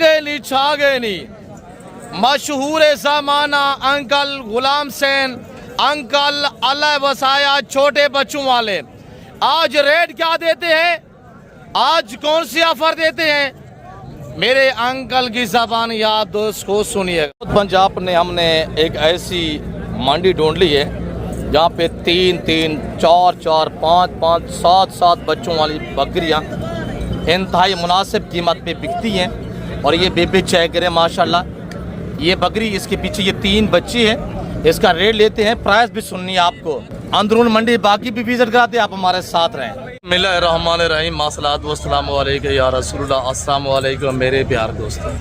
छा गए नी मशहूर ज़माना अंकल गुलाम सैन, अंकल अल्लाह वसाया छोटे बच्चों वाले। आज रेट क्या देते हैं, आज कौन सी ऑफर देते हैं, मेरे अंकल की ज़बान याद दोस्त को सुनिए। पंजाब ने हमने एक ऐसी मंडी ढूंढ ली है जहाँ पे 3-3, 4-4, 5-5, 7-7 बच्चों वाली बकरियाँ इंतहाई मुनासिब कीमत पे बिकती हैं। और ये बेबी चेक करें माशाल्लाह, ये बकरी, इसके पीछे ये 3 बच्चे हैं, इसका रेट लेते हैं, प्राइस भी सुननी है आपको। अंदरून मंडी बाकी भी विजिट कराते हैं, आप हमारे साथ रहें। बिस्मिल्लाहिर्रहमानिर्रहीम, अस्सलातु वस्सलामु अलैका या रसूलुल्लाह। अस्सलामु अलैकुम मेरे प्यार दोस्तों,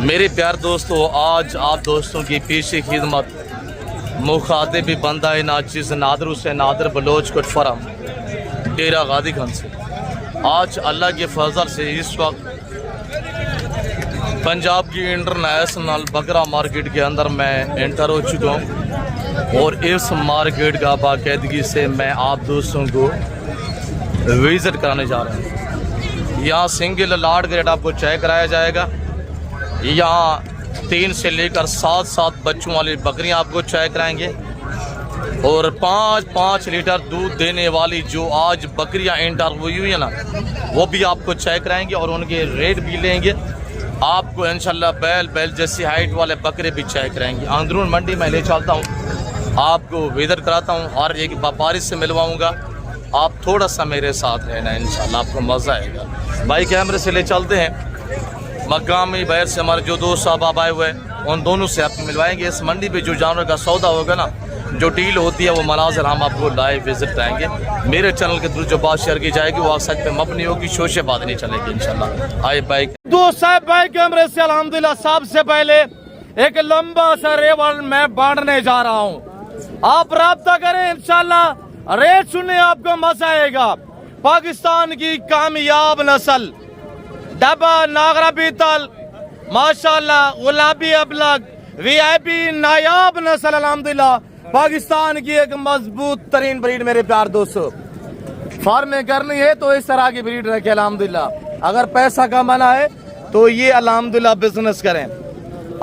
मेरे प्यार दोस्तों, आज आप दोस्तों की पेशी खिदमत मुखातिब बंदा नाचिस नादर हुसैन नादर बलोच कोट फरम डेरा गादी खान से। आज अल्लाह के फजल से इस वक्त पंजाब की इंटरनेशनल बकरा मार्केट के अंदर मैं एंटर हो चुका हूँ और इस मार्केट का बाकायदगी से मैं आप दोस्तों को विज़िट कराने जा रहा हूँ। यहाँ सिंगल लाट ग्रेड आपको चेक कराया जाएगा। यहाँ 3 से लेकर 7-7 बच्चों वाली बकरियाँ आपको चेक कराएंगे और 5-5 लीटर दूध देने वाली जो आज बकरियाँ एंटर हुई है ना, वो भी आपको चेक कराएंगे और उनके रेट भी लेंगे। आपको इंशाल्लाह बैल जैसी हाइट वाले बकरे भी चेक कराएंगे। अंदरून मंडी में ले चलता हूँ, आपको विजिट कराता हूँ और एक व्यापारी से मिलवाऊँगा। आप थोड़ा सा मेरे साथ रहना, इंशाल्लाह आपको मज़ा आएगा। भाई कैमरे से ले चलते हैं, मकामी बाहर से हमारे जो दोस्त साहब आए हुए हैं उन दोनों से आपको मिलवाएंगे। इस मंडी पे जो जानवर का सौदा होगा ना, जो डील होती है, वो मनाजर हम आपको लाइव विजिट कराएंगे। मेरे चैनल के थ्रू जो बात शेयर की जाएगी वो आप सच पे मबनी होगी, शोशे बात नहीं चलेगी इंशाल्लाह। आए बाइक दोस्त साहब, भाई कैमरे से अल्हम्दुलिल्लाह सबसे पहले एक लंबा सा रेवल मैं बांटने जा रहा हूँ। आप राब्ता करें, इंशाल्लाह रेट सुनने आपको मजा आएगा। पाकिस्तान की कामयाब नस्ल डबा नागरा बीतल माशाल्लाह, गुलाबी अबलग VIP नायाब नस्ल अल्हम्दुलिल्लाह, पाकिस्तान की एक मजबूत तरीन ब्रीड। मेरे प्यार दोस्तों, फार्मिंग करनी है तो इस तरह की ब्रीड रखे अल्हम्दुलिल्लाह। अगर पैसा कमाना है तो ये अल्हम्दुलिल्लाह बिजनेस करें।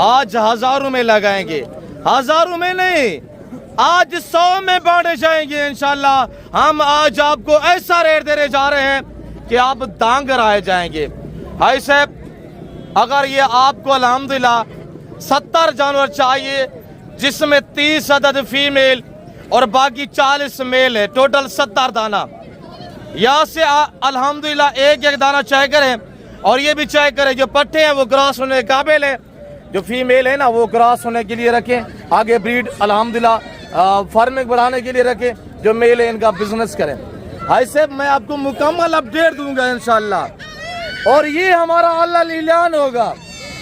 आज हजारों में लगाएंगे, हजारों में नहीं, आज 100 में बांटे जाएंगे इंशाल्लाह। हम आज आपको ऐसा रेट देने जा रहे हैं कि आप दांग रहे जाएंगे। भाई साहब, अगर ये आपको अल्हम्दुलिल्लाह 70 जानवर चाहिए, जिसमें 30 अदद फीमेल और बाकी 40 मेल है, टोटल 70 दाना। यहाँ से अल्हम्दुलिल्लाह एक दाना चेक करें और ये भी चेक करें जो पट्टे हैं वो क्रॉस होने के काबिल है, जो फीमेल है ना वो क्रॉस होने के लिए रखें, आगे ब्रीड अल्हम्दुलिल्लाह फार्मिंग बढ़ाने के लिए रखें, जो मेल है इनका बिजनेस करें। भाई साहब, मैं आपको मुकम्मल अपडेट दूंगा इंशाल्लाह। और ये हमारा अल्लाह ऐलान होगा,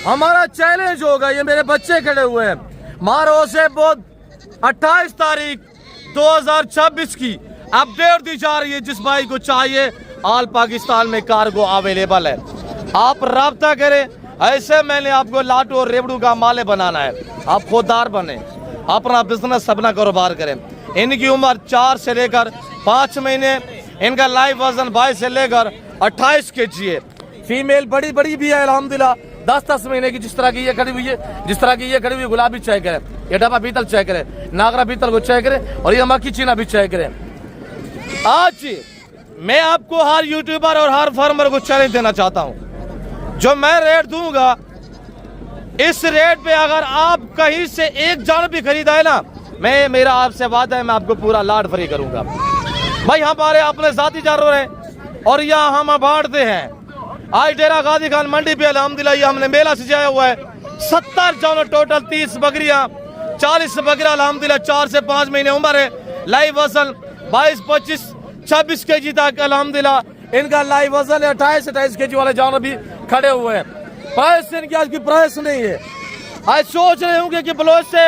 हमारा चैलेंज होगा। ये मेरे बच्चे खड़े हुए हैं, मारो से बहुत 28 तारीख 2026 की अपडेट दी जा रही है। जिस भाई को चाहिए, ऑल पाकिस्तान में कार्गो अवेलेबल है, आप राब्ता करें। ऐसे मैंने आपको लाटू और रेवड़ू का माले बनाना है, आप खुददार बने, अपना बिजनेस अपना कारोबार करें। इनकी उम्र 4 से लेकर 5 महीने, इनका लाइव वजन 22 से लेकर 28 kg है। फीमेल बड़ी बड़ी भी है अल्हम्दुलिल्लाह, 10-10 महीने की, जिस तरह की ये खड़ी हुई है, जिस तरह की ये खड़ी हुई गुलाबी चेक करें, ये डबा बीतल चेक करें, नागरा बीतल को चेक करें और ये मक्खी चीना भी चेक करें। आज मैं आपको हर यूट्यूबर और हर फार्मर को चैलेंज देना चाहता हूं, जो मैं रेट दूंगा, इस रेट पे अगर आप कहीं से एक जानवर भी खरीदा है ना, मेरा आपसे वादा है, मैं आपको पूरा लाट फ्री करूंगा। भाई हमारे अपने साथी जानवर हैं और यहाँ हम बांटते हैं। आज डेरा गादी खान मंडी पे अल्हम्दुलिल्लाह ये हमने मेला सजाया हुआ है। 70 जानवर टोटल, 30 बकरियां, 40 बकरियां अल्हम्दुलिल्लाह, 4 से 5 महीने उम्र है। लाइव वजन 22, 25, 26 kg तक अल्हम्दुलिल्लाह इनका लाइव वजन है। 28 kg वाले जानवर भी खड़े हुए हैं। प्राइस इनकी आज की प्राइस नहीं है। आज सोच रहे होंगे कि ब्लोच से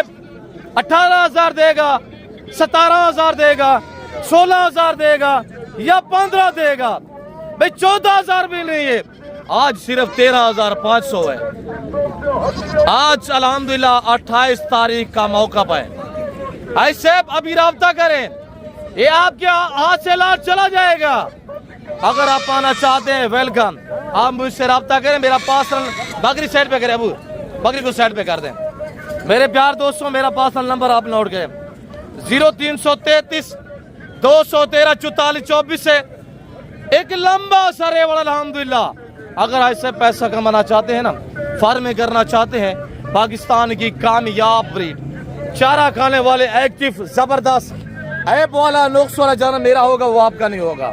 18,000 देगा, 17,000 देगा, 16,000 देगा या 15 देगा। भाई 14,000 भी नहीं है, आज सिर्फ 13,500 है। आज अल्हम्दुलिल्लाह 28 तारीख का मौका है। ऐसे अभी राब्ता करें, ये आपके हाथ से लाट चला जाएगा। अगर आप आना चाहते हैं वेलकम। आप मुझसे रब्ता करें, मेरा पर्सनल बकरी साइड पे करें, अबू बकरी को साइड पे कर दें। मेरे प्यार दोस्तों, मेरा पर्सनल नंबर आप नोट करें 0333 213 44 24 से एक लंबा सा रेवड़ अल्हम्दुलिल्लाह। अगर ऐसे पैसा कमाना चाहते हैं ना, फार्मिंग करना चाहते हैं, पाकिस्तान की कामयाब ब्रीड, चारा खाने वाले, एक्टिव, जबरदस्त, ऐप वाला, नुक्स वाला जानवर मेरा होगा, वो आपका नहीं होगा।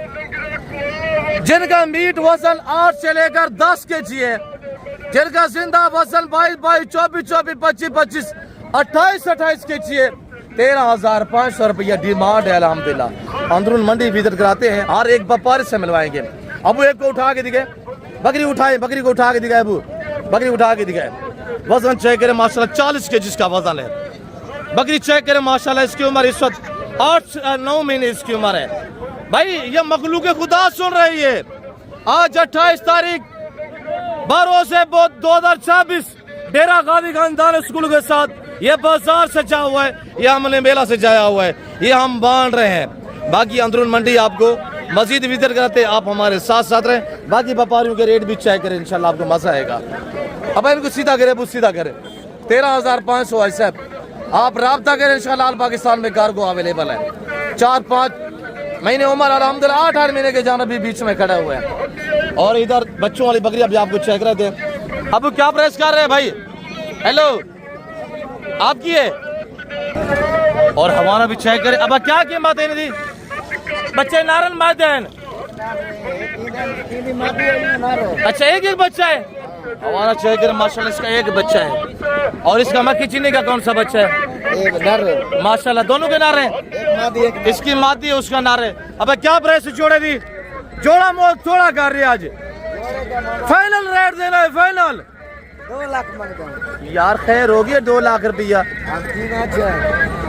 जिनका मीट वजन 8 से लेकर 10 kg है, जिनका जिंदा वजन 22, 24, 25, 25, 28 kg है, 13,500 रुपया डिमांड है अल्हम्दुलिल्लाह। अंदरून मंडी विजिट कराते हैं, हर एक व्यापारी से मिलवाएंगे। अबू एक को उठा के दिखाए, बकरी उठाए, बकरी को उठा के दिखाए, अबू बकरी उठा के दिखाए। वजन चेक करें माशाल्लाह 40 kg इसका वजन है। बकरी चेक करें माशाल्लाह, इसकी उम्र इस वक्त 8-9 महीने इसकी उम्र है। भाई ये मखलूक खुदा सुन रही है। आज 28 तारीख 12/2024 डेरा गाजी खानदान स्कूल के साथ ये बाजार सजा हुआ है, ये हमने मेला सजाया हुआ है, ये हम बांट रहे हैं। बाकी अंदरून मंडी आपको मजीद विजिट कराते, आप हमारे साथ साथ रहें। बाकी व्यापारियों के रेट भी चेक करें, इंशाल्लाह आपको मजा आएगा। अब इनको सीधा करें, वो सीधा करें 13,500 है साहब। आप राब्ता करें, इंशाल्लाह पाकिस्तान में कार्गो अवेलेबल है। 4-5 महीने उम्र अल्हम्दुलिल्लाह, 8-8 महीने के जानवर भी बीच में खड़े हुए हैं। और इधर बच्चों वाली बकरी अभी आपको चेक रहे थे। अब क्या प्रेस कर रहे हैं भाई? हेलो आपकी है, और हमारा भी चेक करें। अब क्या कीमत है दी? बच्चे नारन मादेन, अच्छा एक एक बच्चा है। हमारा चेक करें माशाल्लाह, इसका एक बच्चा है। और इसका मक्खी चीनी का कौन सा बच्चा है? एक नर माशाल्लाह, दोनों के नारे हैं, इसकी मादी है, उसका नारे। अब क्या प्राइस जोड़े दी? जोड़ा मोल थोड़ा कर रही है आज, फाइनल रेट देना है, फाइनल 2 लाख मांगता यार। खैर हो गया 2 लाख रुपया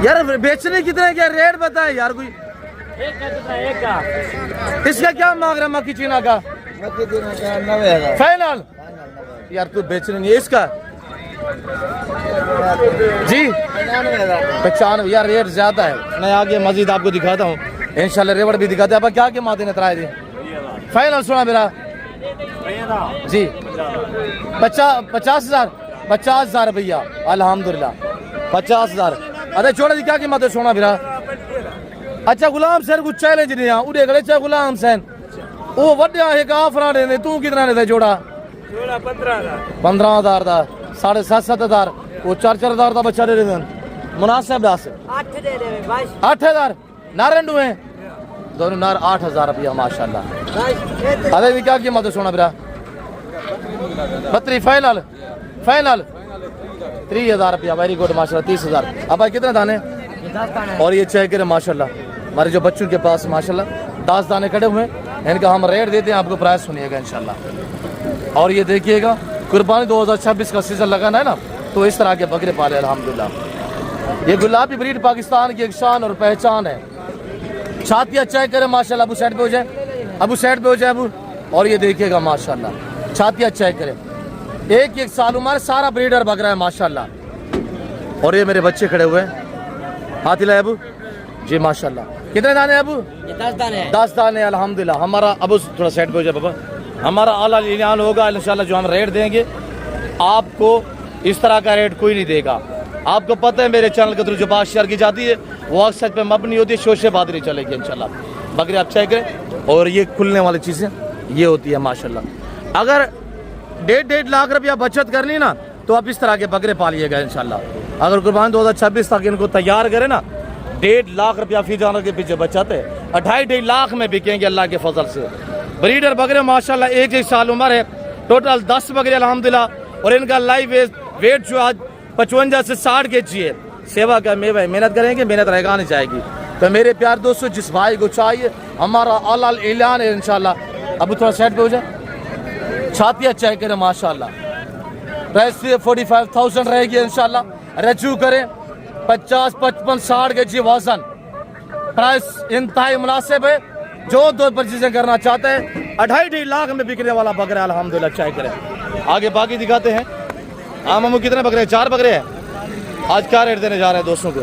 यार। बेचने कितने क्या रेट बताए यार कोई? एक का। इसका क्या मांग रहा है मक्खी चीना का? 90,000 फाइनल यार। तू बेचने नहीं है इसका जी? 95 यार, रेट ज्यादा है। मैं आगे मजीद आपको दिखाता हूँ इंशाल्लाह, रेवड़ भी दिखाते हैं। अब क्या कीमत है तराए दी? फाइनल सुना मेरा जी 50,000 रुपया अल्हम्दुलिल्लाह, 50,000। अरे छोड़ा दी क्या कीमत है सोना मेरा? अच्छा गुलाम सैन कुछ चैलेंज नहीं है उड़े गले, चाहे गुलाम सैन वो वड्या एक आफरा ने, तू कितना ने जोड़ा? 15,000 का, 7,500 वो 4,000 का बच्चा दे रहे मुनासिब 8,000 नारंडू है दोनों नार 8,000 रुपया माशाल्लाह। अरे भी क्या कीमत है सोना मेरा? 32 फाइनल 30,000 रुपया। वेरी गुड माशाल्लाह, 30,000। अब भाई कितने दाने? और ये चेक करें माशाल्लाह, हमारे जो बच्चों के पास माशाल्लाह 10 दाने खड़े हुए हैं। इनका हम रेट देते हैं, आपको प्राइस सुनिएगा इंशाल्लाह। और ये देखिएगा कुर्बानी 2026 का सीजन लगाना है ना, तो इस तरह के बकरे पाले अल्हम्दुलिल्लाह। ये गुलाबी ब्रीड पाकिस्तान की एक शान और पहचान है। छातियाँ चेक करें माशाल्लाह, अबू साइड पे हो जाए, अबू साइड पे हो जाए अबू। और ये देखिएगा माशाल्लाह, छातियाँ चेक करें, एक साल उम्र, सारा ब्रीडर बकरा है माशाल्लाह। और ये मेरे बच्चे खड़े हुए हैं, हाथी लाए अबू जी माशाल्लाह। कितने दाने अबू? 10 दाने। 10 दाने अल्हम्दुलिल्लाह। हमारा अबू थोड़ा साइड पे हो जाए बाबा, हमारा आला ऐलान होगा इंशाल्लाह, जो हम रेट देंगे आपको इस तरह का रेट कोई नहीं देगा। आपको पता है मेरे चैनल के थ्रू जो बात शेयर की जाती है वो अक्सर पे मबनी होती है, शोशे बात नहीं चलेगी इंशाल्लाह। बकरी आप चेक करें। और ये खुलने वाली चीज़ें ये होती है माशाल्लाह। अगर 1.5 लाख रुपया बचत करनी ना, तो आप इस तरह के बकरे पालिएगा इंशाल्लाह। अगर कुर्बानी 2026 तक इनको तैयार करें ना, 1.5 लाख रुपया फी जानवर के पीछे बचत है, 2.5 लाख में बिकेंगे अल्लाह के फजल से। ब्रीडर बकरे माशाल्लाह, 1 साल उम्र है, टोटल 10 बकरे अल्हम्दुलिल्लाह। और इनका लाइव वेट जो आज 55 से 60 kg है। सेवा का मेवा है, मेहनत करेंगे, मेहनत रहेगा नहीं जाएगी। तो मेरे प्यार दोस्तों, जिस भाई को चाहिए, हमारा आला ऐलान है इंशाल्लाह। अब थोड़ा साइड पे हो जाए, छातियाँ चेक करें माशाल्लाह। प्राइस 45,000 रहेगी इंशाल्लाह। रजू करें 50, 55, 60 kg वजन, प्राइस इंतहाई मुनासिब है। जो 2 परचेजिंग करना चाहते हैं, 2.5 लाख में बिकने वाला बकरा अल्हम्दुलिल्लाह। चेक करें, आगे बाकी दिखाते हैं। मामू कितने बकरे हैं? 4 बकरे हैं। आज क्या रेट देने जा रहे हैं दोस्तों को?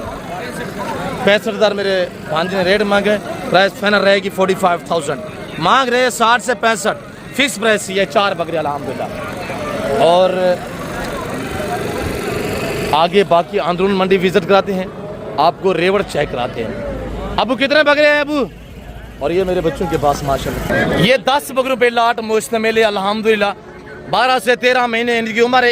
65,000 मेरे भांजे ने रेट मांगे। प्राइस फाइनल रहेगी 45,000। मांग रहे हैं 60 से 65, फिक्स प्राइस ये 4 बकरे अल्हम्दुलिल्लाह। और आगे बाकी अंदरून मंडी विजिट कराते हैं, आपको रेवड़ चेक कराते हैं। अबू कितने बकरे हैं अबू? और ये मेरे बच्चों के पास माशाल्लाह ये 10 बकरों पे लाट मुश्तमिल है अल्हम्दुलिल्लाह। 12 से 13 महीने इनकी उम्र है।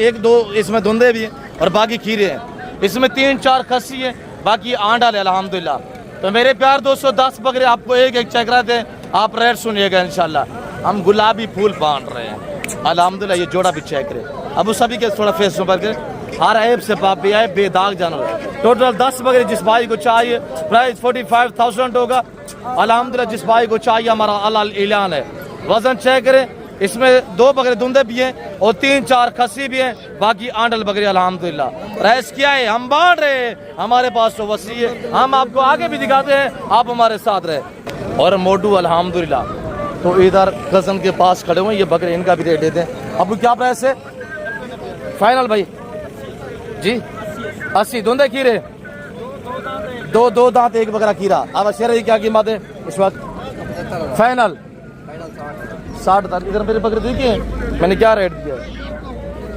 एक दो इसमें धुंधे भी हैं और बाकी खीरे हैं। इसमें 3-4 खस्सी है, बाकी आंडल है अल्हम्दुलिल्लाह। तो मेरे प्यार दोस्तों 10 बकरे आपको एक चेक कराते हैं। आप रेट सुनिएगा इंशाल्लाह। हम गुलाबी फूल बांट रहे हैं अल्हम्दुलिल्लाह। ये जोड़ा भी चेक करें। अब सभी के थोड़ा फेस ऊपर करें। हर ऐप से पापी आए बेदाग जानवर। टोटल 10 बकरे जिस भाई को चाहिए प्राइस 45,000 होगा अल्हम्दुलिल्लाह। जिस भाई को चाहिए हमारा अलाल ऐलान है। वजन चेक करें। इसमें 2 बकरे धुंधे भी हैं और 3-4 खस्सी भी हैं, बाकी आंडल बकरे अल्हम्दुलिल्लाह। प्राइस क्या है हम बांट रहे हैं, हमारे पास तो वसी है। हम आपको आगे भी दिखाते हैं, आप हमारे साथ रहे। और मोटू अल्हम्दुलिल्लाह। तो इधर कजन के पास खड़े हुए ये बकरे, इनका भी रेट देते हैं। अब क्या प्राइस है फाइनल भाई जी? 80 धुंधे खीरे, दो दांत एक बकरा खीरा। अब शेर क्या कीमत है इस वक्त? फाइनल 60। इधर मेरे बकरे देखिए मैंने क्या रेट दिया,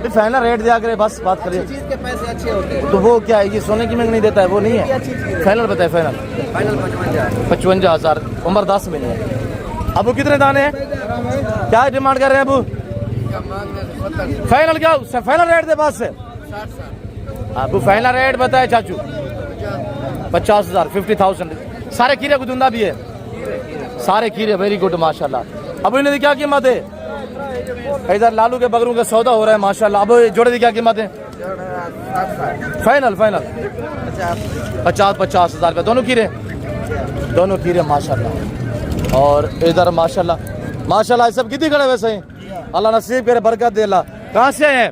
फाइनल रेट दिया करे बस बात करिए। चीज के पैसे अच्छे होते हैं। तो वो क्या है, ये सोने की महंगी नहीं देता है, वो नहीं है। फाइनल बताए फाइनल 55,000, उम्र 10 महीने है। अब वो कितने दाने हैं, क्या डिमांड कर रहे हैं अबू? फाइनल क्या फाइनल रेट दे पास से? अबू फाइनल रेट बताए चाचू 50,000, 50,000। सारे खीरे को धुंधा भी है, सारे खीरे वेरी गुड माशाल्लाह। अब इन्हें क्या कीमत है? इधर लालू के बकरों का सौदा हो रहा है माशाल्लाह। अब जोड़े की क्या कीमत है? फाइनल 50,000 रुपये दोनों खीरे माशाल्लाह। और इधर माशाल्लाह सब कितनी खड़े वैसे ही, अल्लाह नसीब करे बरकत दे अल्लाह। कहाँ से हैं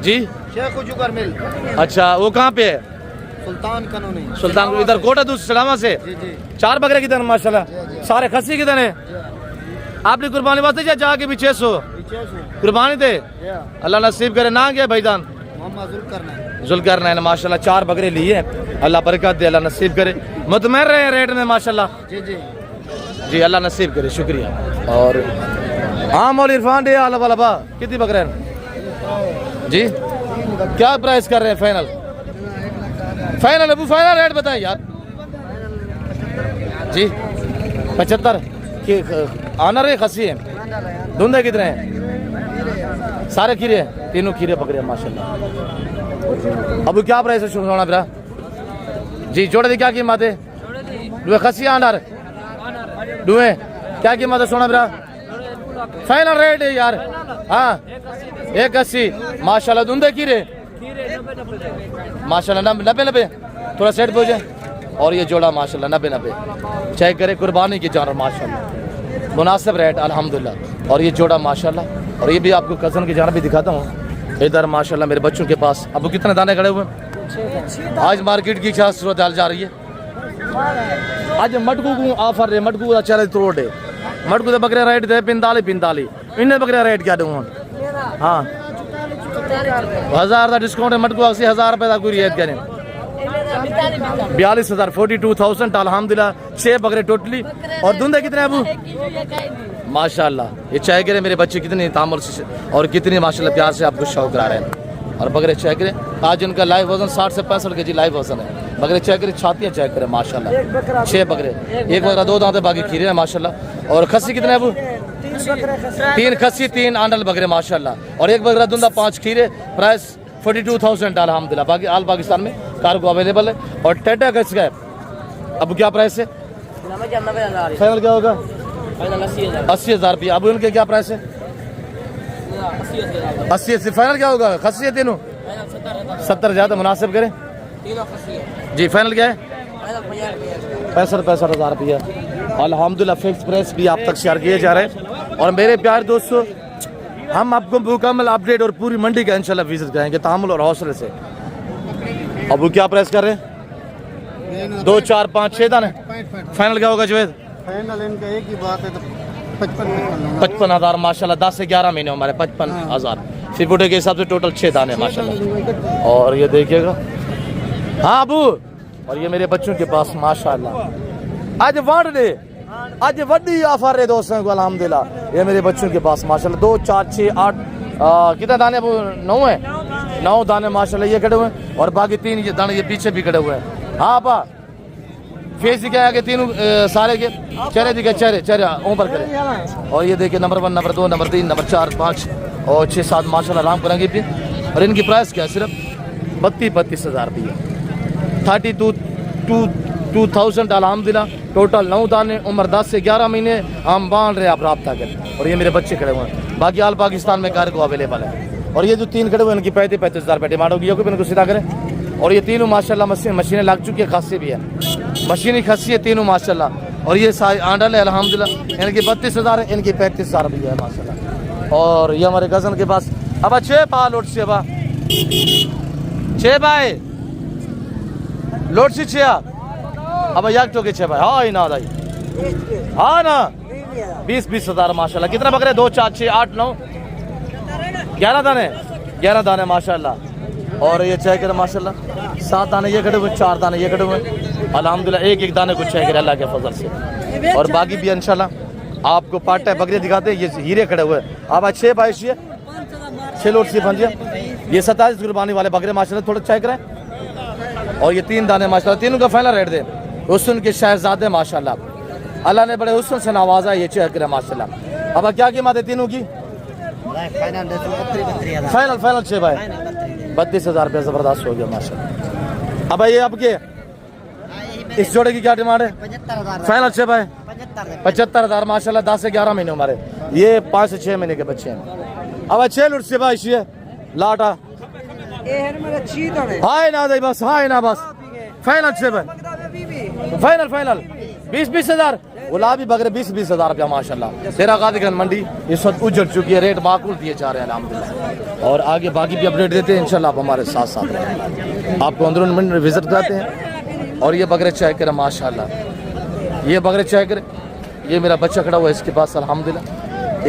जी? शेख जुगर मिल। अच्छा वो कहाँ पे है? सुल्तान इधर कोटा दूसरा से। 4 बकरे कितने माशाल्लाह? सारे खस्सी कितने? आपने कुर्बानी वास्ते या जाके भी 600 कुर्बानी थे? अल्लाह नसीब करे। ना गया भाईजान जुल्करनैन माशाल्लाह। 4 बकरे लिए, अल्लाह बरकत दे, अल्लाह नसीब करे। मुतमईन रहे रेट में माशाल्लाह। जी अल्लाह नसीब करे, शुक्रिया। और आम और इरफान डे आला वाला कितनी बकरे हैं जी? क्या प्राइस कर रहे हैं final? Final Abu final rate बताए यार जी। 75 की आनर है, खस्सी है, धुंधे कितने हैं? सारे खीरे हैं, तीनों खीरे पकड़े हैं माशाल्लाह। अब क्या प्राइस है सोना बिरा जी? जोड़े की क्या कीमत है? दुए खस्सी आनर दुए क्या कीमत है सोना बिरा? फाइनल रेट है यार। हाँ 180 माशाल्लाह। धुंधे खीरे माशाल्लाह 90 थोड़ा सेट पे हो जाए। और ये जोड़ा माशाल्लाह 90 चेक करे, कुर्बानी की जानवर माशाल्लाह, मुनासिब रेट अल्हम्दुलिल्लाह। और ये जोड़ा माशाल्लाह। और ये भी आपको कज़न की जानवर भी दिखाता हूँ इधर माशाल्लाह मेरे बच्चों के पास। अब कितने दाने खड़े हुए? आज मार्केट की क्या सूरत हाल जा रही है? आज मटकू को ऑफर है, मटकू का चले तोड़ है। मटकू तो बकरे रेट दे 45 इन्हें बकरे रेट क्या दूँ? हाँ 1000 का डिस्काउंट है। मटकू 80,000 रुपये का कोई रियायत क्या नहीं? 42,000 42,000 अल्हम्दुलिल्लाह। 6 बकरे टोटली। और धुंधे कितने अबू? माशाल्लाह। ये चाय करे मेरे बच्चे कितने तामुल से और कितने माशाल्लाह प्यार से आपको शौक करा रहे हैं। और बकरे चाय करे आज इनका लाइव वजन 60 से 65 केजी लाइव वजन है। बकरे चाय करे, छातियाँ चाय करे माशाल्लाह। 6 बकरे, एक बकरा 2 दांत बाकी खीरे हैं माशाल्लाह। और खस्सी कितने अबू? 3 खस्सी 3 आंडल बकरे माशाल्लाह। और एक बकरा धुंधा 5 खीरे। प्राइस 42,000 अल्हम्दुलिल्लाह। बाकी आल पाकिस्तान में कार्गो अवेलेबल है। और टेटा किसका है? अब क्या प्राइस है? फाइनल क्या होगा? 80,000 रुपया। अब उनके क्या प्राइस है? 80 फाइनल क्या होगा? खस्सी है तीनों 70 ज़्यादा मुनासिब करें जी। फाइनल क्या है? 65,000 रुपया अल्हम्दुलिल्लाह। फिक्स प्राइस भी आप तक शेयर किए जा रहे हैं। और मेरे प्यार दोस्तों हम आपको मुकम्मल अपडेट और पूरी मंडी का इंशाल्लाह विजिट कराएंगे तामुल और हौसले से। अब वो क्या प्राइस कर रहे हैं? 2 4 5 6 दाने। फाइनल क्या होगा जुवैद? फाइनल इनका एक ही बात है तो 55,000 माशाल्लाह। 10 से 11 महीने हमारे 55,000 फिर के हिसाब से टोटल 6 दाने माशाल्लाह। और ये देखिएगा हाँ अबू। और ये मेरे बच्चों के पास माशाल्लाह आज वांट दे आज वड्डी ऑफर है दोस्तों को अल्हम्दुलिल्लाह। ये मेरे बच्चों के पास माशाल्लाह 2 4 6 8 कितने दाने वो 9 है, 9 दाने माशाल्लाह ये खड़े हुए हैं और बाकी 3 ये दाने ये पीछे भी खड़े हुए हैं। हाँ पा फेस दिखे आगे तीनों सारे के चेहरे दिखे, चेहरे ऊपर करे। और ये देखिए नंबर 1 नंबर 2 नंबर 3 नंबर 4 5 और 6 7 माशाल्लाह आराम करेंगे भी। और इनकी प्राइस क्या है, सिर्फ 32 हज़ार रुपये 32,000 अल्हम्दुलिल्लाह। टोटल 9 दाने, उम्र 10 से 11 महीने, हम बांध रहे आप रब्ता करें। और ये मेरे बच्चे खड़े हुए हैं, बाकी आल पाकिस्तान में कार को अवेलेबल है। और ये जो 3 खड़े हुए हैं इनकी 35 हज़ार रुपये डिमांड होगी, इनको सीधा करें। और ये तीनों माशाल्लाह मशीनें लग चुकी है, खासी भी है, मशीनी खासी है तीनों माशाल्लाह। और ये आंडल है अल्हम्दुलिल्लाह, इनकी 32 हज़ार है, इनकी 35 हज़ार रुपये है माशाल्लाह। और ये हमारे कज़न के पास अब 6 पा लोट से 6 भाई लोट से 6 अब याक टोके 6 भाई। हाँ ना दाई, हाँ ना 20 हज़ार माशाल्लाह। कितना बकरे 2 4 6 8 9 11 दाने माशाल्लाह। और ये चेक करें माशाल्लाह 7 दाने ये खड़े हुए, 4 दाने ये खड़े हुए अल्हम्दुलिल्लाह। एक दाने को चेक करें अल्लाह के फजल से। और बाकी भी इंशाल्लाह आपको पार्ट टाइम बकरे दिखाते हैं। ये हीरे खड़े हुए अब 6 बाई 6 लोट से बन ये 27 कुर्बानी वाले बकरे माशाल्लाह, थोड़ा चेक करें। और ये 3 दाने माशाल्लाह, तीनों का फाइनल रेट दे हुस्न के शहजादे माशाल्लाह, अल्लाह ने बड़े हुस्न से नवाजा। ये चेक करें माशाल्लाह। अब क्या कीमत है तीनों की? फाइनल 6 भाई 32 हज़ार रुपये जबरदस्त हो गया माशाल्लाह। अब ये आपके इस जोड़े की क्या डिमांड है? फाइनल 6 भाई 75 हज़ार माशाल्लाह। 10 से 11 महीने हमारे, ये 5 से 6 महीने के बच्चे हैं। अब 6 लुट से भाई लाटा हाय ना दे बस, हाय ना बस। फाइनल 6 भाई फाइनल 20 हज़ार गुलाबी बकरे 20 हज़ार रुपया माशाल्लाह। तेरा गादीगंज मंडी इस वक्त उजड़ चुकी है, रेट माकूल दिए जा रहे हैं अल्हम्दुलिल्लाह। और आगे बाकी भी अपडेट देते हैं इंशाल्लाह, आप हमारे साथ साथ रहें, आपको अंदरून मंडी विजिट कराते हैं। और ये बकरे चेक करें माशाल्लाह, ये बकरे चेक करें। ये मेरा बच्चा खड़ा हुआ है इसके पास अल्हम्दुलिल्लाह।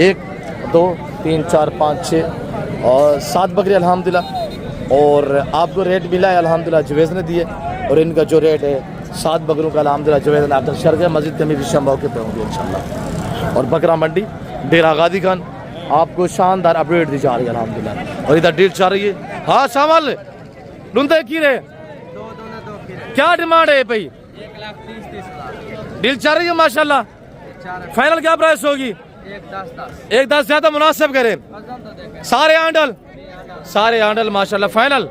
1 2 3 4 5 6 और 7 बकरे अल्हम्दुलिल्लाह। और आपको रेट मिला है अल्हम्दुलिल्लाह, जवेज़ ने दिए। और इनका जो रेट है 7 बकरों का अल्हम्दुलिल्लाह जवेज़ ने आकर शरग़ मस्जिद कमी विशा मौके पर होंगे इंशाल्लाह। और बकरा मंडी डेरा गादीगंज आपको शानदार अपडेट दी जा रही है अल्हम्दुलिल्लाह। और इधर डील चल रही है। हाँ शामल लुंदे की रे क्या डिमांड है भाई? 1,30,000 डील चल रही है माशाल्लाह। फाइनल क्या प्राइस होगी? 1,10 ज्यादा मुनासिब करें। सारे आंडल माशाल्लाह। फाइनल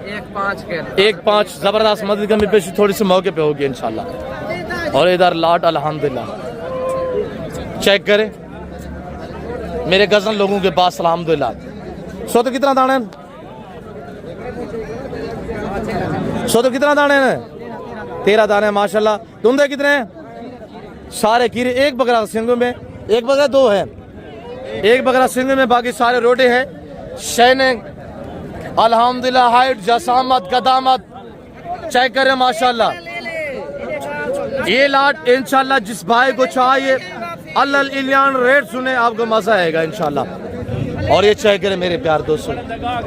1,5 जबरदस्त मदद कमी पेशी थोड़ी सी मौके पे होगी इंशाल्लाह। और इधर लाट अल्हम्दुलिल्लाह चेक करें मेरे गजन लोगों के पास अल्हम्दुलिल्लाह। सो तो कितना दाने हैं? 13 दाने माशाल्लाह। तुंदे कितने हैं? सारे कीरे। एक बकरा सिंगों में, एक बकरा 2 है, एक बकरा सिंगों में, बाकी सारे रोटे हैं। शैने अल्हम्दुलिल्लाह, हाइट जसामत कदामत चेक करें माशाल्लाह। ये लाट इंशाल्लाह जिस भाई को चाहिए अल्लाह इलियान रेट सुने आपको मजा आएगा इंशाल्लाह। और ये चेक करें मेरे प्यार दोस्तों,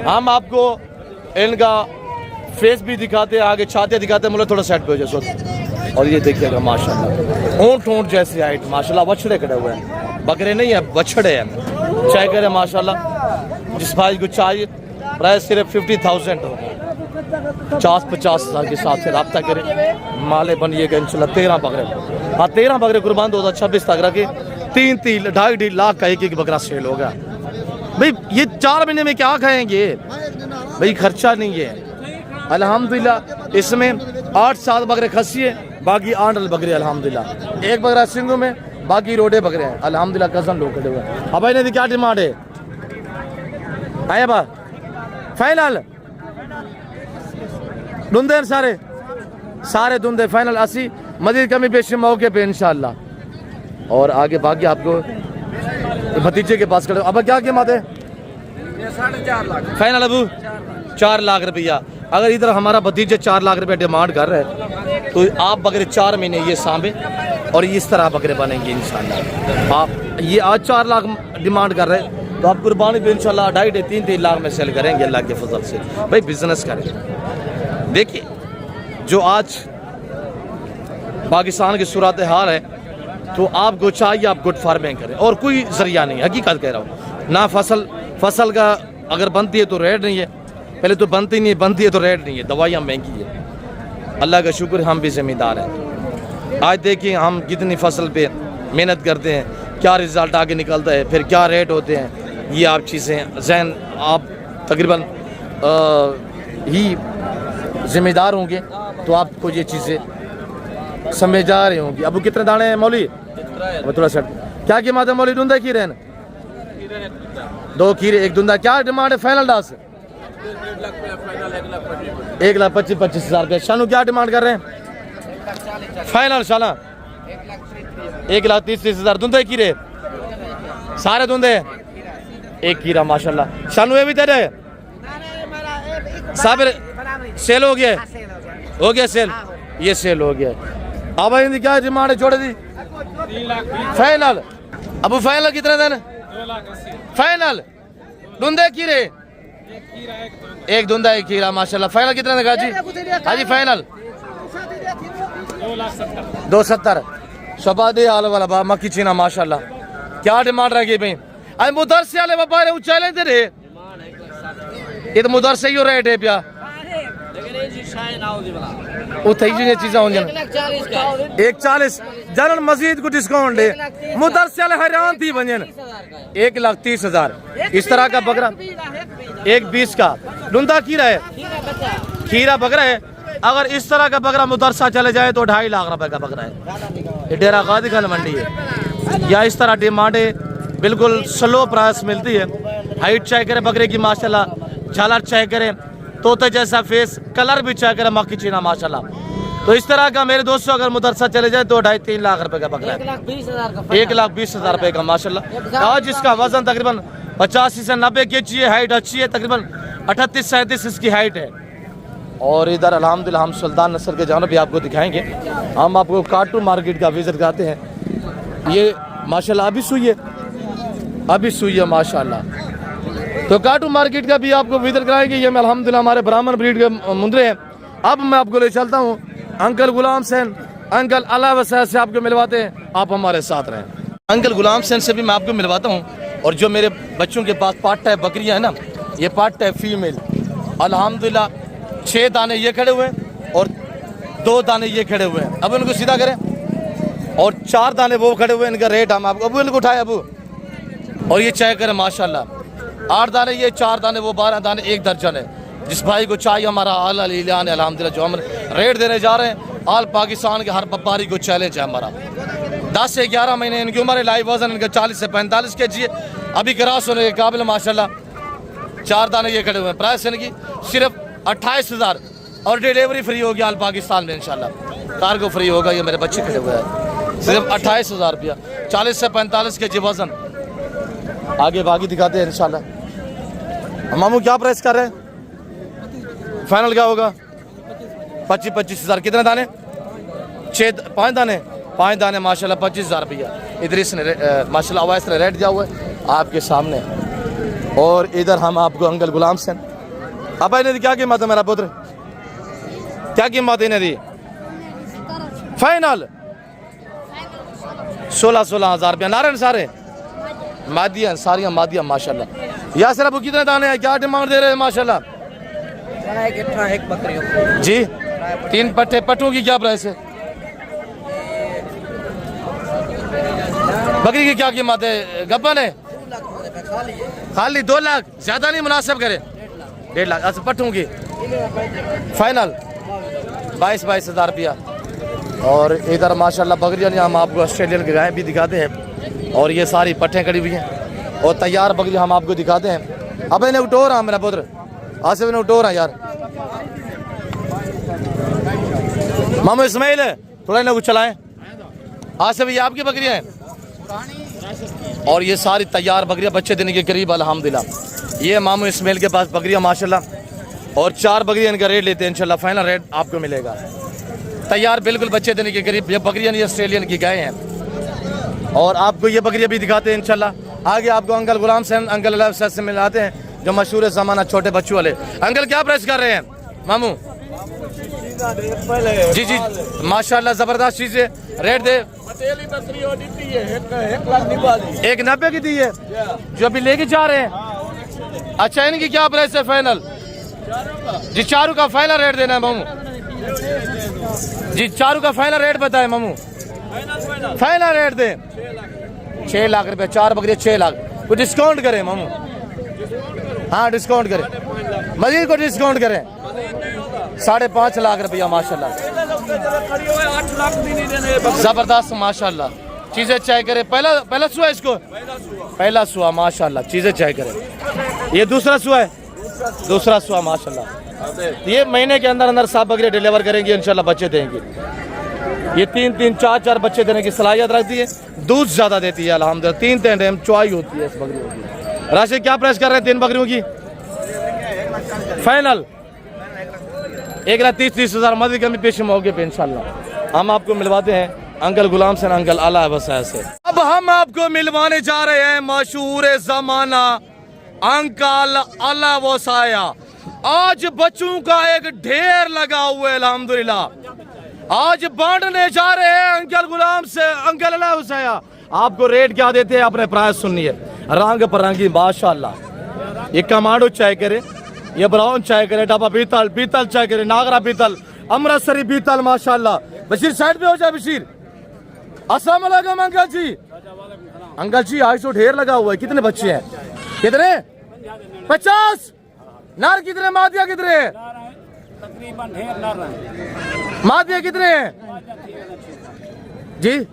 हम आपको इनका फेस भी दिखाते हैं, आगे छाते दिखाते हैं। मुझे थोड़ा सेट पे हो जाए। और ये देखिएगा माशाल्लाह ऊँट जैसी हाइट माशाल्लाह। बछड़े खड़े हुए हैं, बकरे नहीं है, बछड़े हैं। चेक करें माशाल्लाह। जिस भाई को चाहिए प्राइस सिर्फ 50,000 हो, 50 हज़ार के साथ से रब्ता करें। माले बनिएगा इंशाल्लाह। 13 बकरे, हाँ 13 बकरे कुर्बान 2026 तक रखे। 3 2.5 लाख का एक बकरा सेल होगा भाई। ये 4 महीने में क्या खाएंगे भाई? खर्चा नहीं है अल्हम्दुलिल्लाह। इसमें 8-7 बकरे खसी है, बाकी आंडल बकरे अल्हम्दुलिल्लाह। एक बकरा सिंगों में, बाकी रोडे बकरे हैं अल्हम्दुलिल्लाह। कज़न लोग खड़े हुए। अब भाई ने क्या डिमांड है? आया बा फाइनल धुंधे सारे धुंधे फाइनल 80 मजीद कमी पेशी मौके पे इंशाल्लाह। और आगे बाकी आपको भतीजे के पास खड़े। अब क्या कीमत है? 4.5 लाख फाइनल अबू 4 लाख रुपया। अगर इधर हमारा भतीजे 4 लाख रुपया डिमांड कर रहे हैं तो आप बकरे 4 महीने ये सांभे और इस तरह बकरे बनेंगे इंशाल्लाह। आप ये आज 4 लाख डिमांड कर रहे हैं तो आप कुर्बानी भी इंशाल्लाह 2.5 3 लाख में सेल करेंगे अल्लाह के फजल से। भाई बिजनेस करें। देखिए जो आज पाकिस्तान की सूरत हाल है, तो आपको चाहिए आप गुड फार्मिंग करें और कोई जरिया नहीं है, हकीकत कह रहा हूँ ना। फसल का अगर बनती है तो रेट नहीं है, पहले तो बनती नहीं है, बनती है तो रेट नहीं है, दवाइयाँ महंगी है। अल्लाह का शुक्र हम भी ज़िम्मेदार हैं। आज देखिए हम कितनी फसल पे मेहनत करते हैं, क्या रिज़ल्ट आगे निकलता है, फिर क्या रेट होते हैं, ये आप चीज़ें जहन आप तकरीबन ही ज़िम्मेदार होंगे तो आपको ये चीज़ें समझ आ रही होंगी। अब कितने दाने हैं मौली? वो थोड़ा सा क्या कीमत है मौली? धुंधा खीरे हैं, 2 खीरे 1 धुंधा। क्या डिमांड है फाइनल डास? 1,25,000 रुपये। शानू क्या डिमांड कर रहे हैं फाइनल? शाला 1,30,000। धुंधे खीरे सारे धुंधे, 1 खीरा माशाल्लाह। शानू ये भी तेरे साबिर सेल हो गया? हो गया सेल, ये सेल हो गया। अब इनकी क्या डिमांड है? जोड़े दी फाइनल। अब फाइनल कितना देना? 2,80,000 फाइनल। धुंधे खीरे 1 धुंधा 1 खीरा माशाल्लाह। फाइनल कितना देगा जी? हाजी फाइनल 2,70। शबादे हाल वाला बा मक्की चीना माशाल्लाह। क्या डिमांड रह गई भाई? अरे मुदर से वाले बाबा रे चैलेंज दे रे, ये तो मुदर से ही रेट है प्या उथे ही चीज़ें होंगी 1,40 जनरल मजीद को डिस्काउंट है। मुदर से वाले हैरान थी बंजन 1,30,000। इस तरह का बकरा 1,20 का धुंधा खीरा है, खीरा बकरा है। अगर इस तरह का बकरा मुदरसा चले जाए तो 2.5 लाख रुपए का बकरा है। ये डेरा गादी खान मंडी है या इस तरह डिमांड है, बिल्कुल स्लो प्राइस मिलती है। हाइट चेक करें बकरे की माशाल्लाह, झालर चेक करें, तोते जैसा फेस, कलर भी चेक करें मक्की चीना माशाल्लाह। तो इस तरह का मेरे दोस्तों अगर मुदरसा चले जाए तो 2.5-3 लाख रुपए का बकरा है। 1,20,000 रुपए का माशाल्लाह। आज इसका वजन तकरीबन 85 से 90 kg है। हाइट अच्छी है, तकरीबन 38-37 इसकी हाइट है। और इधर अल्हम्दुलिल्लाह हम सुल्तान नस्ल के जानब भी आपको दिखाएंगे। हम आपको काटू मार्केट का विजिट कराते हैं। ये माशाल्लाह अभी सुई है, अभी सुई है माशाल्लाह। तो काटू मार्केट का भी आपको विजिट कराएंगे। ये मैं अल्हम्दुलिल्लाह हमारे ब्राह्मण ब्रीड के मुंदरे हैं। अब मैं आपको ले चलता हूँ अंकल गुलाम सैन, अंकल अला वसैद से आपको मिलवाते हैं। आप हमारे साथ रहें। अंकल गुलाम सैन से भी मैं आपको मिलवाता हूँ। और जो मेरे बच्चों के पास पार्ट टाइप बकरियाँ हैं ना, ये पार्ट टाइप फीमेल अल्हम्दुलिल्लाह 6 दाने ये खड़े हुए हैं और 2 दाने ये खड़े हुए हैं। अब इनको सीधा करें और 4 दाने वो खड़े हुए हैं। इनका रेट हम आपको, अबू इनको उठाए अबू, और ये चेक करें माशाल्लाह। 8 दाने ये, 4 दाने वो, 12 दाने, 1 दर्जन है। जिस भाई को चाहिए हमारा आल अलीलान है अल्हम्दुलिल्लाह। जो हम रेट देने जा रहे हैं आल पाकिस्तान के हर व्यापारी को चैलेंज है हमारा। 10 से 11 महीने इनकी उम्र है। लाइव वजन इनका 40 से 45 kg है। अभी क्रॉस होने के काबिल माशाल्लाह। 4 दाने ये खड़े हुए हैं। प्राइस इनकी सिर्फ 28,000 और डिलीवरी फ्री होगी आल पाकिस्तान में इंशाल्लाह। कार्गो फ्री होगा। ये मेरे बच्चे खड़े हुए हैं, सिर्फ 28,000 रुपया, 40 से 45 kg वजन। आगे बागी दिखाते हैं इंशाल्लाह। मामू क्या प्राइस कर रहे हैं? फाइनल क्या होगा? 25,000। कितने दाने? 5 दाने, 5 दाने माशाल्लाह 25,000 रुपया। इधर इसने माशाल्लाह अवैस ने रेट दिया हुआ है आपके सामने। और इधर हम आपको अंकल गुलाम से अब इन्हें क्या कीमत है मेरा पुत्र? क्या कीमत इन्हें दी? फाइनल 16,000 रुपया। नारायण सारे मादिया, सारियाँ मादिया माशाल्लाह। यासर अबू कितने दाने हैं? क्या डिमांड दे रहे हैं माशाल्लाह? एक बकरी जी 3 पट्टे। पट्टों की क्या प्राइस है? बकरी की क्या कीमत है? गब्बन है खाली 2 लाख, ज्यादा नहीं मुनासिब करे? 1.5 लाख। अच्छा पट्टों की फाइनल 22,000 रुपया। और इधर माशाल्लाह बकरियाँ हम आपको ऑस्ट्रेलियन की गायें भी दिखाते हैं। और ये सारी पट्टें खड़ी हुई हैं और तैयार बकरी हम आपको दिखाते हैं। अब इन्हें उठो रहा मेरा पुत्र, आसिफ इन्हें उठो रहा यार। मामू इस्माइल है, थोड़ा इन्हें कुछ चलाएं। आसिफ ये आपकी बकरियाँ हैं और ये सारी तैयार बकरियाँ बच्चे देने के करीब अल्हम्दुलिल्लाह। ये मामू इस्माइल के पास बकरियाँ माशाल्लाह। और 4 बकरियाँ इनका रेट लेते हैं इंशाल्लाह। फाइनल रेट आपको मिलेगा तैयार, बिल्कुल बच्चे देने के करीब। ये बकरियाँ ये ऑस्ट्रेलियन की गायें हैं। और आपको ये बकरियाँ भी दिखाते हैं इंशाल्लाह। आगे आपको अंकल गुलाम से, अंकल अला वसैद से मिलाते हैं जो मशहूर ज़माना छोटे बच्चों वाले। अंकल क्या प्राइस कर रहे हैं मामू? जी जी माशाल्लाह जबरदस्त चीज है। रेट दे 190 की दी है जो अभी लेके जा रहे हैं। अच्छा इनकी क्या प्राइस है फाइनल? जी चारों का फाइनल रेट देना है मामू जी, चारों का फाइनल रेट बताए मामू। फाइनल रेट दे 6 लाख रुपए, 4 बकरी 6 लाख। कुछ डिस्काउंट करें मामू? हाँ डिस्काउंट करें, मजीद को डिस्काउंट करें 5.5 लाख रुपया माशाल्लाह। जबरदस्त माशाल्लाह चीजें चाय करे। पहला सुआ इसको, पहला सुआ माशाल्लाह चीजें चाय करे। ये दूसरा सुआ है, दूसरा सुआ माशाल्लाह। ये महीने के अंदर अंदर 7 बकरी डिलीवर करेंगे इंशाल्लाह, बच्चे देंगे। ये 3-3, 4-4 बच्चे देने की सलाहियत रखती है, दूध ज्यादा देती है अल्हम्दुलिल्लाह। 3 टाइम चौवाई होती है इस बकरियों की। राशिद क्या प्राइस कर रहे हैं 3 बकरियों की? फाइनल 1,30,000 मजीद कमी पेश मौके पे इंशाल्लाह हम आपको मिलवाते हैं अंकल गुलाम से, अंकल अला वसाया से। अब हम आपको मिलवाने जा रहे हैं मशहूर जमाना अंकल अला वसाया। आज बच्चों का एक ढेर लगा हुआ है अल्हम्दुलिल्लाह। आज बांटने जा रहे हैं अंकल गुलाम से, अंकल अला वसाया। आपको रेट क्या देते हैं अपने प्राइस सुनिए। रंग परंगी माशाल्लाह। ये कमांडो चाय करे, ये ब्राउन चाय करे, डाबा पीतल, पीतल चाय करे, नागरा पीतल, अमृतसरी पीतल माशाल्लाह। बशीर साइड पे हो जाए बशीर। अस्सलाम वालेकुम अंकल जी। अंकल जी आज तो ढेर लगा हुआ है, कितने बच्चे हैं? कितने? 50 नार कितने? मादिया कितने? तकरीबन ढेर नर हैं। मादिया कितने हैं जी?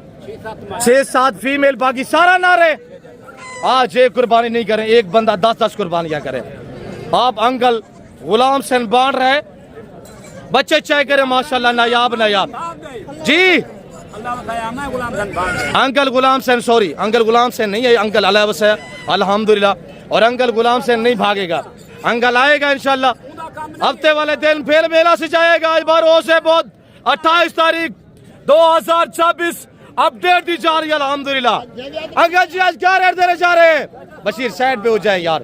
6-7 फीमेल, बाकी सारा नार है। आज एक कुर्बानी नहीं करें, एक बंदा 10-10 कुर्बानियां करे। आप अंकल गुलाम से बांट रहे, बच्चे चाय करे माशाल्लाह, नायाब नायाब जी। अंकल गुलाम सेन, सॉरी अंकल गुलाम सेन नहीं है, अंकल अला वसाया अल्हम्दुलिल्लाह। और अंकल गुलाम सेन नहीं भागेगा, अंकल आएगा इंशाल्लाह। हफ्ते वाले दिन फिर मेला से जाएगा। इस बार वो से बहुत 28 तारीख 2026 अपडेट दी जा रही है अल्हम्दुलिल्लाह। अंकल जी आज क्या रेट देने जा रहे हैं? बशीर साइड पे हो जाए यार।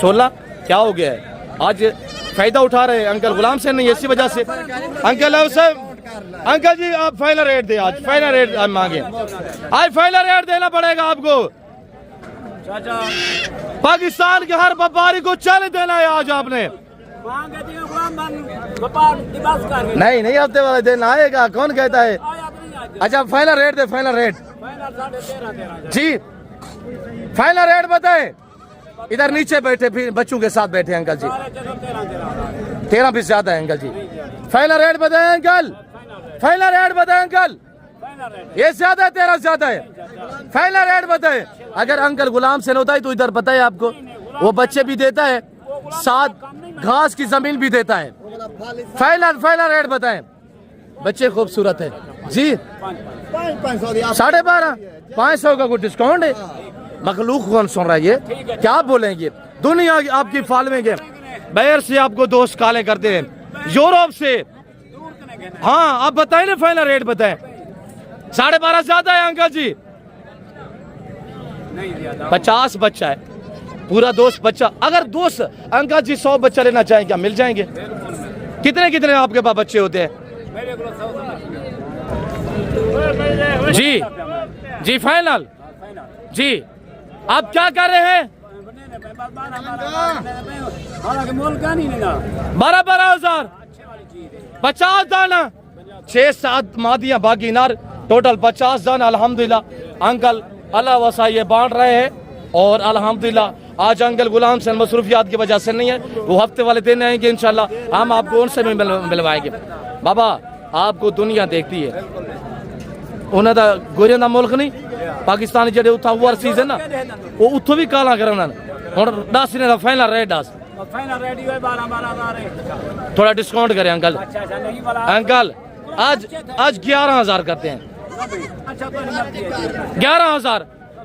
16 क्या हो गया है? आज फायदा उठा रहे हैं अंकल गुलाम से नहीं, इसी वजह से अंकल साहब। अंकल जी आप फाइनल रेट दे, आज फाइनल रेट मांगे, आज फाइनल रेट देना पड़ेगा आपको। पाकिस्तान के हर व्यापारी को चैलेंज देना है आज आपने। नहीं नहीं हफ्ते वाले दिन आएगा, कौन कहता है? अच्छा फाइनल रेट दे, फाइनल रेट जी, फाइनल रेट बताए। इधर नीचे बैठे फिर बच्चों के साथ बैठे अंकल जी। 13 बीस ज्यादा है अंकल जी। फाइनल रेट बताए अंकल, फाइनल रेट बताए अंकल। ये ज्यादा है, 13 ज्यादा है। फाइनल रेट बताए। अगर अंकल गुलाम से होता है तो इधर बताए आपको, वो बच्चे भी देता है, साथ घास की जमीन भी देता है। फाइनल फाइनल रेट बताए। बच्चे खूबसूरत है जी। 12.5 500 का कोई डिस्काउंट है? मखलूक कौन सुन रहा है ये? क्या बोलेंगे? दुनिया आपकी फॉलोइंग है, बाहर से आपको दोस्त काले करते हैं, यूरोप से। हाँ आप बताए ना, फाइनल रेट बताए। 12.5 ज्यादा है अंकल जी। 50 बच्चा है, पूरा दोस्त बच्चा। अगर दोस्त अंकल जी 100 बच्चा लेना चाहें क्या मिल जाएंगे? कितने कितने आपके पास बच्चे होते हैं जी? जी फाइनल जी। आप क्या कर रहे हैं? 12,000 50 दाना, 6-7 मादियां बाकी नार, टोटल 50 दाना अल्हम्दुलिल्लाह। अंकल अल्लाह वसाई बांट रहे हैं और अल्हम्दुलिल्लाह आज अंकल गुलाम से मसरूफियात की वजह से नहीं है, वो हफ्ते वाले दिन आएंगे इंशाल्लाह, हम आपको उनसे भी मिलवाएंगे। बाबा आपको दुनिया देखती है, उन्हें तो गोरियों का मुल्क नहीं, पाकिस्तान जो ओवरसीज है ना, वो उतो भी काला करना। और 10 ने फाइनल रेट 10 थोड़ा डिस्काउंट करें अंकल। अंकल आज 11,000 करते हैं।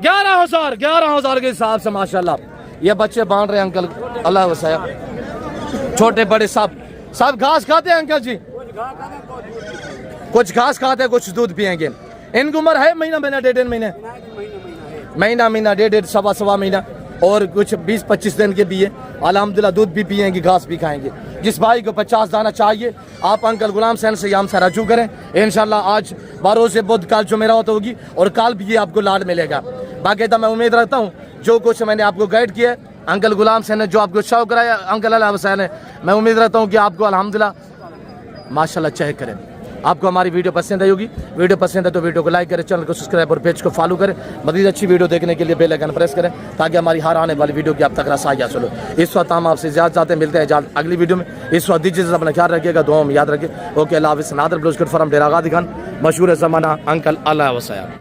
11,000 के हिसाब से माशाल्लाह ये बच्चे बांट रहे हैं अंकल अल्लाह वसाया। छोटे बड़े सब घास खाते हैं अंकल जी, कुछ घास खाते हैं, कुछ दूध पियेंगे। इनकी उम्र है महीना 1.5 महीने, महीना 1.5 सवा महीना। और कुछ 20-25 दिन के भी है। अल्हम्दुलिल्लाह दूध भी पिएंगे, घास भी खाएंगे। जिस भाई को 50 दाना चाहिए आप अंकल गुलाम सैन से हमसे रजू करें। इंशाल्लाह आज बरोज़ बुध कल जुमेरात होगी और कल भी ये आपको लाड मिलेगा। बाकायदा मैं उम्मीद रखता हूँ जो कुछ मैंने आपको गाइड किया अंकल गुलाम सैन ने, जो आपको शौक कराया अंकल अल्लाह हुसैन ने, मैं उम्मीद रखता हूँ कि आपको अल्हम्दुलिल्लाह माशाल्लाह चेक करें। आपको हमारी वीडियो पसंद आई होगी। वीडियो पसंद है तो वीडियो को लाइक करें, चैनल को सब्सक्राइब और पेज को फॉलो करें। मज़ीद अच्छी वीडियो देखने के लिए बेल आइकन प्रेस करें ताकि हमारी हर आने वाली वीडियो की आप तक रसाई हासिल हो। इस वक्त हम आपसे इजाज़त चाहते हैं, मिलते हैं इजाज़त अगली वीडियो में। इस वक्त दीजिए, अपना ख्याल रखिएगा, दुआओं में याद रखिए। ओके, अल्लाह हाफ़िज़। नादर ब्लूज़ खान फ्रॉम डेरा गादी खान, मशहूर ज़माना अंकल अल्लाह हुसैन।